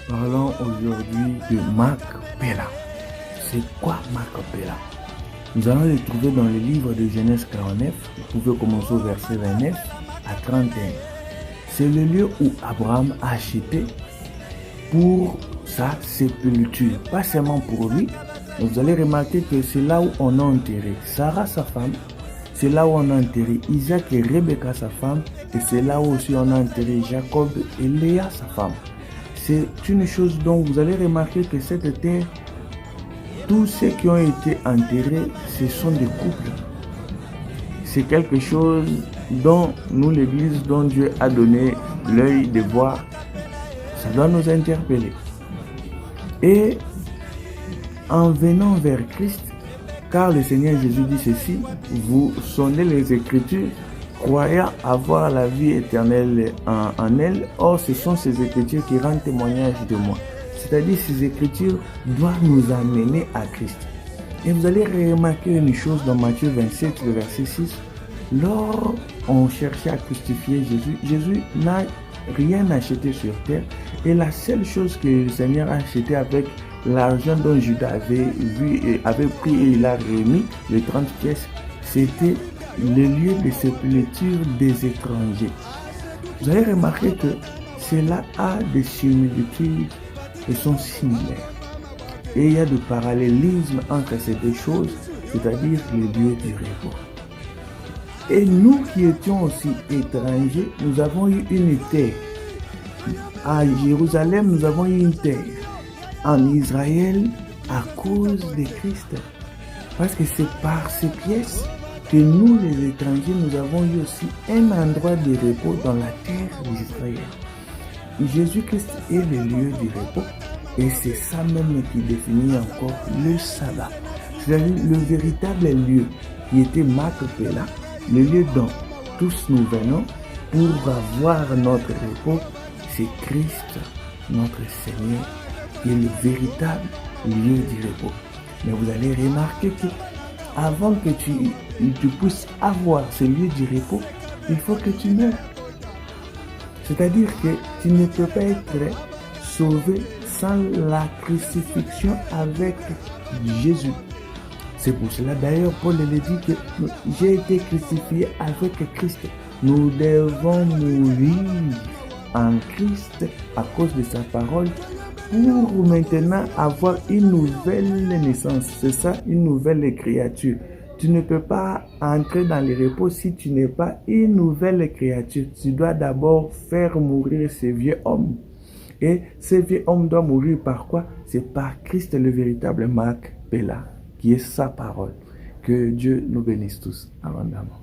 Parlons aujourd'hui de Macpéla. C'est quoi Macpéla? Nous allons le trouver dans le livre de Genèse 49. Vous pouvez commencer au verset 29 à 31. C'est le lieu où Abraham a acheté pour sa sépulture. Pas seulement pour lui. Vous allez remarquer que c'est là où on a enterré Sarah, sa femme. C'est là où on a enterré Isaac et Rebecca, sa femme. Et c'est là où aussi on a enterré Jacob et Léa, sa femme. C'est une chose dont vous allez remarquer que cette terre, tous ceux qui ont été enterrés, ce sont des couples. C'est quelque chose dont nous, l'Église, dont Dieu a donné l'œil de voir. Ça doit nous interpeller. Et en venant vers Christ, car le Seigneur Jésus dit ceci, vous sondez les Écritures, croyant avoir la vie éternelle en elles. Or, ce sont ces Écritures qui rendent témoignage de moi. C'est-à-dire, ces Écritures doivent nous amener à Christ. Et vous allez remarquer une chose dans Matthieu 27, le verset 6. Lors on cherchait à crucifier Jésus, Jésus n'a rien acheté sur terre. Et la seule chose que le Seigneur a acheté avec l'argent dont Judas avait pris et il a remis, les 30 pièces, c'était le lieu de sépulture des étrangers. Vous allez remarquer que cela a des similitudes qui sont similaires. Et il y a de parallélisme entre ces deux choses, c'est-à-dire le lieu du repos. Et nous qui étions aussi étrangers, nous avons eu une terre. À Jérusalem, nous avons eu une terre. En Israël, à cause de Christ. Parce que c'est par ces pièces que nous, les étrangers, nous avons eu aussi un endroit de repos dans la terre d'Israël. Jésus-Christ est le lieu du repos et c'est ça même qui définit encore le sabbat. C'est-à-dire le véritable lieu qui était Macpéla, le lieu dont tous nous venons pour avoir notre repos, c'est Christ, notre Seigneur, qui est le véritable lieu du repos. Mais vous allez remarquer que avant que tu puisses avoir ce lieu du repos, il faut que tu meurs. C'est-à-dire que tu ne peux pas être sauvé sans la crucifixion avec Jésus. C'est pour cela d'ailleurs Paul le dit que j'ai été crucifié avec Christ. Nous devons mourir en Christ à cause de sa parole pour maintenant avoir une nouvelle naissance. C'est ça, une nouvelle créature. Tu ne peux pas entrer dans le repos si tu n'es pas une nouvelle créature. Tu dois d'abord faire mourir ce vieux homme. Et ce vieux homme doit mourir par quoi? C'est par Christ le véritable Macpéla, qui est sa parole. Que Dieu nous bénisse tous abondamment.